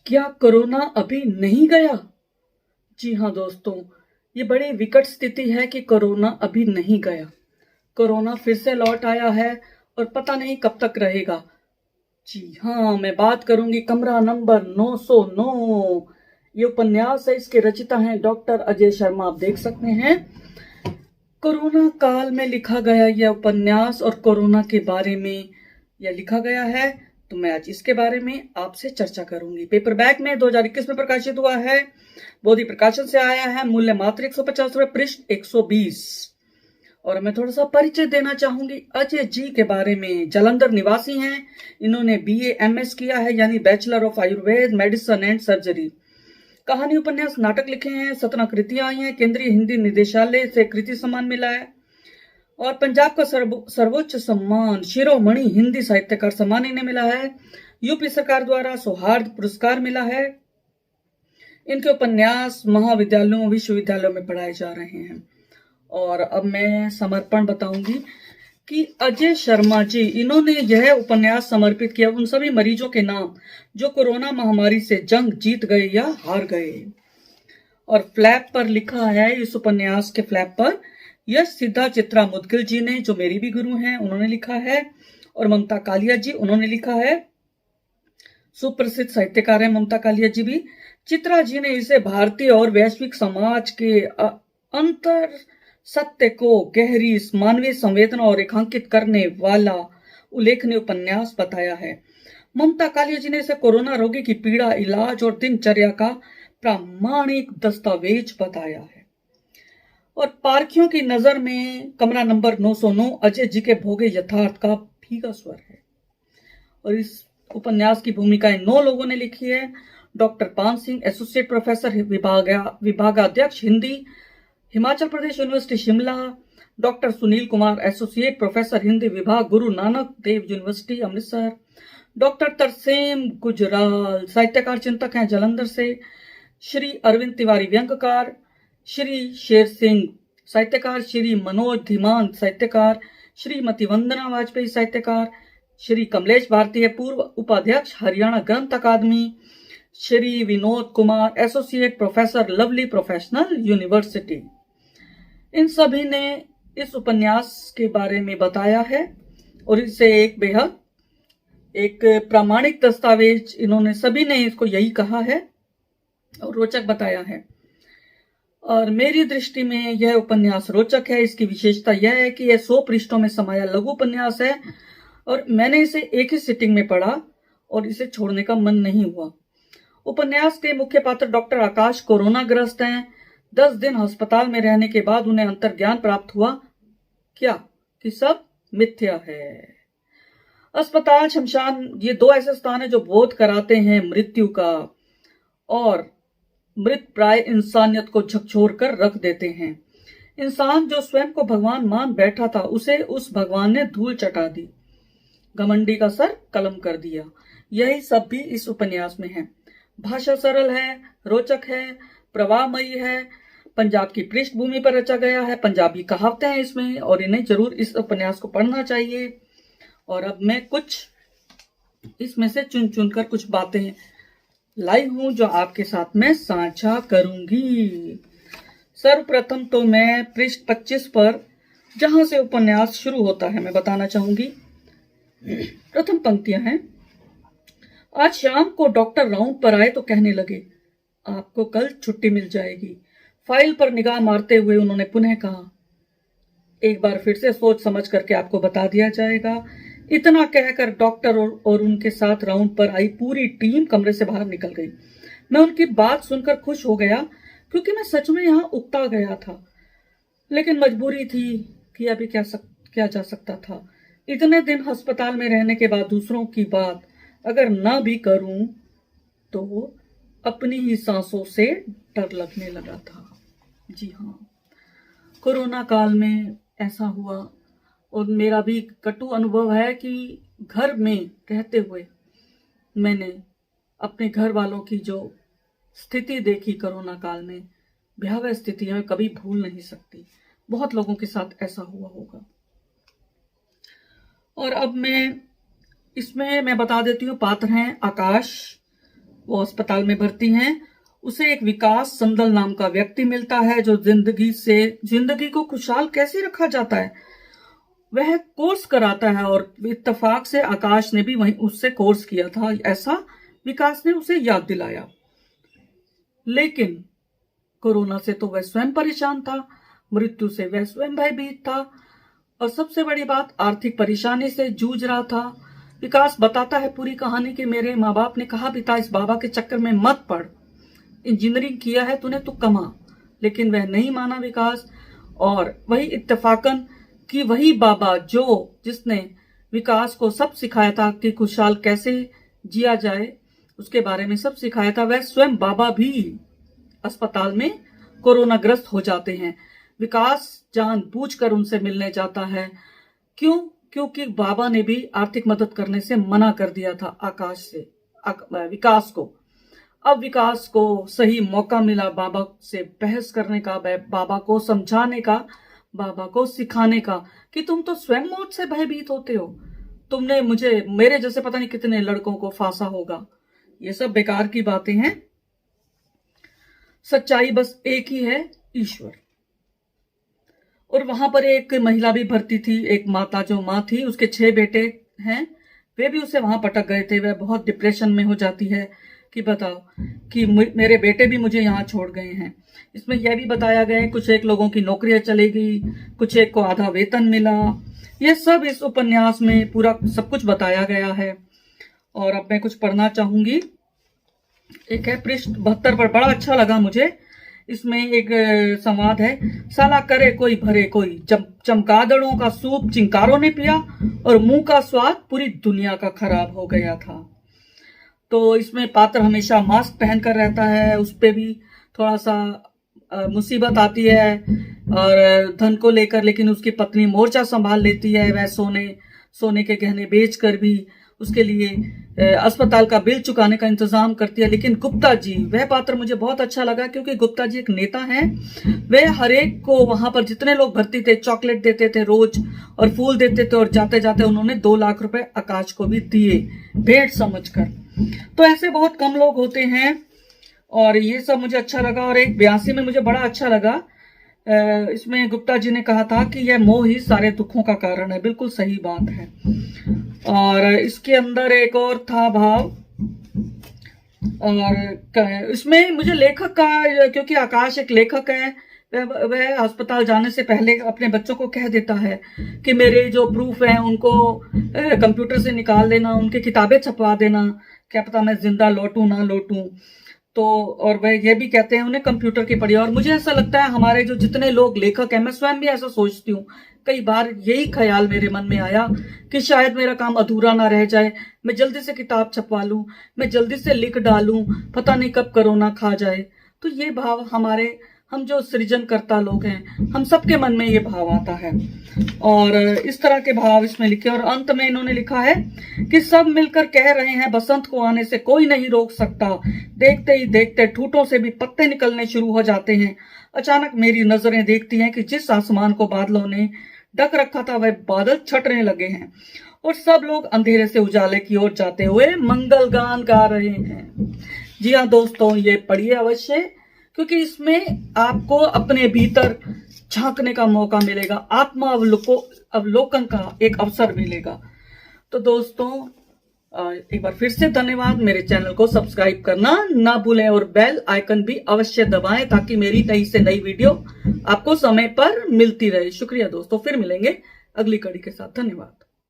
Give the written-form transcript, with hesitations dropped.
क्या कोरोना अभी नहीं गया? जी हाँ दोस्तों, ये बड़ी विकट स्थिति है कि कोरोना अभी नहीं गया। कोरोना फिर से लौट आया है और पता नहीं कब तक रहेगा। जी हाँ, मैं बात करूंगी कमरा नंबर 909। ये उपन्यास है, इसके रचिता हैं डॉक्टर अजय शर्मा। आप देख सकते हैं, कोरोना काल में लिखा गया यह उपन्यास और कोरोना के बारे में यह लिखा गया है। तो मैं आज इसके बारे में आपसे चर्चा करूंगी। पेपरबैक में 2021 में प्रकाशित हुआ है, बोधि प्रकाशन से आया है। मूल्य मात्र 150 रुपए, पृष्ठ 120। और मैं थोड़ा सा परिचय देना चाहूंगी अजय जी के बारे में। जालंधर निवासी हैं। इन्होंने BA MS किया है, यानी bachelor of Ayurveda medicine and surgery. कहानी, उपन्यास, नाटक लिखे हैं। 17 कृतियां आई हैं। केंद्रीय हिंदी निदेशालय से कृति सम्मान मिला है और पंजाब का सर्वोच्च सम्मान शिरोमणि हिंदी साहित्यकार सम्मान इन्हें मिला है। यूपी सरकार द्वारा सौहार्द पुरस्कार मिला है। इनके उपन्यास महाविद्यालयों विश्वविद्यालयों में पढ़ाए जा रहे हैं। और अब मैं समर्पण बताऊंगी कि अजय शर्मा जी, इन्होंने यह उपन्यास समर्पित किया उन सभी मरीजों के नाम जो कोरोना महामारी से जंग जीत गए या हार गए। और फ्लैप पर लिखा है, इस उपन्यास के फ्लैप पर यश सिद्धा चित्रा मुदगिल जी ने, जो मेरी भी गुरु हैं, उन्होंने लिखा है। और ममता कालिया जी, उन्होंने लिखा है। सुप्रसिद्ध साहित्यकार है ममता कालिया जी भी। चित्रा जी ने इसे भारतीय और वैश्विक समाज के अंतर सत्य को गहरी मानवीय संवेदना और रेखांकित करने वाला उल्लेखनीय उपन्यास बताया है। ममता कालिया जी ने इसे कोरोना रोगी की पीड़ा, इलाज और दिनचर्या का प्रामाणिक दस्तावेज बताया है। और पारखियों की नजर में कमरा नंबर 909 अजय जी के भोगे यथार्थ का फीका स्वर है। और इस उपन्यास की भूमिकाएं 9 लोगों ने लिखी है। डॉक्टर पान सिंह, एसोसिएट प्रोफेसर विभागाध्यक्ष Hindi, Himachal Pradesh university Shimla. Doctor Sunil Kumar, associate professor Hindi विभाग, गुरु नानक देव यूनिवर्सिटी अमृतसर। डॉक्टर तरसेम गुजराल, साहित्यकार चिंतक हैं जालंधर से। श्री अरविंद तिवारी, व्यंग्यकार। श्री शेर सिंह, साहित्यकार। श्री मनोज धीमान, साहित्यकार। श्रीमती वंदना वाजपेयी, साहित्यकार। श्री कमलेश भारती, पूर्व उपाध्यक्ष हरियाणा ग्रंथ अकादमी। Shri Vinod Kumar, associate professor, lovely professional university. इन सभी ने इस उपन्यास के बारे में बताया है और इसे एक प्रामाणिक दस्तावेज, इन्होंने सभी ने इसको यही कहा है और रोचक बताया है। और मेरी दृष्टि में यह उपन्यास रोचक है। इसकी विशेषता यह है कि यह 100 पृष्ठों में समाया लघु उपन्यास है और मैंने इसे एक ही सिटिंग में पढ़ा और इसे छोड़ने का मन नहीं हुआ। उपन्यास के मुख्य पात्र डॉक्टर आकाश कोरोना ग्रस्त हैं। 10 दिन अस्पताल में रहने के बाद उन्हें अंतर्ज्ञान प्राप्त हुआ क्या कि सब मिथ्या है। अस्पताल, शमशान, ये 2 ऐसे स्थान हैं जो बोध कराते हैं मृत्यु का और मृत प्राय इंसानियत को झकझोर कर रख देते हैं। इंसान जो स्वयं को भगवान मान बैठा था, उसे उस भगवान ने धूल चटा दी, घमंडी का सर कलम कर दिया। यही सब भी इस उपन्यास में है। भाषा सरल है, रोचक है, प्रवाहमयी है, पंजाब की पृष्ठभूमि पर रचा गया है। पंजाबी कहावतें हैं इसमें और इन्हें जरूर इस उपन्यास को पढ़ना चाहिए। और अब मैं कुछ इसमें से चुन चुन कर कुछ बातें लाई हूं जो आपके साथ में साझा करूंगी। सर्वप्रथम तो मैं पृष्ठ 25 पर, जहां से उपन्यास शुरू होता है, मैं बताना चाहूंगी। प्रथम पंक्तियां हैं। आज शाम को डॉक्टर राउंड पर आए तो कहने लगे, आपको कल छुट्टी मिल जाएगी। फाइल पर निगाह मारते हुए उन्होंने पुनः कहा, एक बार फिर से सोच समझ करके आपको बता दिया जाएगा। इतना कहकर डॉक्टर और उनके साथ राउंड पर आई पूरी टीम कमरे से बाहर निकल गई। मैं उनकी बात सुनकर खुश हो गया क्योंकि मैं सच में यहां उकता गया था, लेकिन मजबूरी थी कि अभी क्या जा सकता था। इतने दिन अस्पताल में रहने के बाद दूसरों की बात अगर ना भी करूं तो अपनी ही सांसों से डर लगने लगा था। जी हाँ, कोरोना काल में ऐसा हुआ और मेरा भी कटु अनुभव है कि घर में रहते हुए मैंने अपने घर वालों की जो स्थिति देखी कोरोना काल में, भयावह स्थिति में कभी भूल नहीं सकती। बहुत लोगों के साथ ऐसा हुआ होगा। और अब इसमें मैं बता देती हूँ, पात्र हैं आकाश, वो अस्पताल में भर्ती हैं। उसे एक विकास संदल नाम का व्यक्ति मिलता है जो जिंदगी को खुशहाल कैसे रखा जाता है वह कोर्स कराता है, और इत्तेफाक से आकाश ने भी वहीं उससे कोर्स किया था, ऐसा विकास ने उसे याद दिलाया। लेकिन कोरोना से तो वह स्वयं परेशान था, मृत्यु से वह स्वयं भयभीत था, और सबसे बड़ी बात आर्थिक परेशानी से जूझ रहा था। विकास बताता है पूरी कहानी कि मेरे माँ बाप ने कहा पिता इस बाबा के चक्कर में मत पड़, इंजीनियरिंग किया है तूने तो कमा, लेकिन वह नहीं माना विकास। और वही इत्तेफाकन कि वही बाबा जिसने विकास को सब सिखाया था कि खुशहाल कैसे जिया जाए, उसके बारे में सब सिखाया था, वह स्वयं बाबा भी अस्पताल में कोरोना ग्रस्त हो जाते हैं। विकास जानबूझकर उनसे मिलने जाता है। क्योंकि बाबा ने भी आर्थिक मदद करने से मना कर दिया था विकास को। अब विकास को सही मौका मिला बाबा से बहस करने का, बाबा को समझाने का, बाबा को सिखाने का कि तुम तो स्वयं मौत से भयभीत होते हो, तुमने मेरे जैसे पता नहीं कितने लड़कों को फांसा होगा। ये सब बेकार की बातें हैं, सच्चाई बस एक ही है, ईश्वर। और वहां पर एक महिला भी भर्ती थी, एक माँ थी, उसके 6 बेटे हैं, वे भी उसे वहां पटक गए थे। वह बहुत डिप्रेशन में हो जाती है कि बताओ कि मेरे बेटे भी मुझे यहाँ छोड़ गए हैं। इसमें यह भी बताया गया है कुछ एक लोगों की नौकरियां चली गई, कुछ एक को आधा वेतन मिला। यह सब इस उपन्यास में पूरा सब कुछ बताया गया है। और अब मैं कुछ पढ़ना चाहूंगी। एक है पृष्ठ 72 पर, बड़ा अच्छा लगा मुझे। इसमें एक संवाद है, साला करे कोई भरे कोई, चमगादड़ों का सूप चिंकारों ने पिया और मुंह का स्वाद पूरी दुनिया का खराब हो गया था। तो इसमें पात्र हमेशा मास्क पहनकर रहता है, उस पे भी थोड़ा सा मुसीबत आती है और धन को लेकर, लेकिन उसकी पत्नी मोर्चा संभाल लेती है। वह सोने के गहने बेचकर भी उसके लिए अस्पताल का बिल चुकाने का इंतजाम करती है। लेकिन गुप्ता जी, वह पात्र मुझे बहुत अच्छा लगा क्योंकि गुप्ता जी एक नेता हैं। वे हर एक को वहां पर जितने लोग भर्ती थे चॉकलेट देते थे रोज और फूल देते थे, और जाते जाते उन्होंने 2 लाख रुपए आकाश को भी दिए भेंट समझकर। तो ऐसे बहुत कम लोग होते हैं और ये सब मुझे अच्छा लगा। और एक 82 में मुझे बड़ा अच्छा लगा, इसमें गुप्ता जी ने कहा था कि यह मोह ही सारे दुखों का कारण है। बिल्कुल सही बात है। और इसके अंदर एक और था भाव, और इसमें मुझे लेखक का, क्योंकि आकाश एक लेखक है, वह अस्पताल जाने से पहले अपने बच्चों को कह देता है कि मेरे जो प्रूफ हैं उनको कंप्यूटर से निकाल देना, उनकी किताबें छपवा देना, क्या पता मैं जिंदा लौटूं ना लौटूं। तो और वह ये भी कहते हैं उन्हें कंप्यूटर की पड़ी। और मुझे ऐसा लगता है हमारे जो जितने लोग लेखक हैं, मैं स्वयं भी ऐसा सोचती हूँ, कई बार यही ख्याल मेरे मन में आया कि शायद मेरा काम अधूरा ना रह जाए, मैं जल्दी से किताब छपवा लूं, मैं जल्दी से लिख डालूं, पता नहीं कब कोरोना खा जाए। तो ये भाव हम जो सृजनकर्ता लोग हैं, हम सबके मन में ये भाव आता है। और इस तरह के भाव इसमें लिखे। और अंत में इन्होंने लिखा है कि सब मिलकर कह रहे हैं बसंत को आने से कोई नहीं रोक सकता, देखते ही देखते ठूठों से भी पत्ते निकलने शुरू हो जाते हैं। अचानक मेरी नजरें देखती हैं कि जिस आसमान को बादलों ने ढक रखा था वह बादल छटने लगे हैं और सब लोग अंधेरे से उजाले की ओर जाते हुए मंगल गान गा रहे हैं। जी हाँ दोस्तों, ये पढ़िए अवश्य, क्योंकि इसमें आपको अपने भीतर झांकने का मौका मिलेगा, आत्मा अवलोकन का एक अवसर मिलेगा। तो दोस्तों एक बार फिर से धन्यवाद। मेरे चैनल को सब्सक्राइब करना ना भूलें और बेल आइकन भी अवश्य दबाएं ताकि मेरी नई से नई वीडियो आपको समय पर मिलती रहे। शुक्रिया दोस्तों, फिर मिलेंगे अगली कड़ी के साथ। धन्यवाद।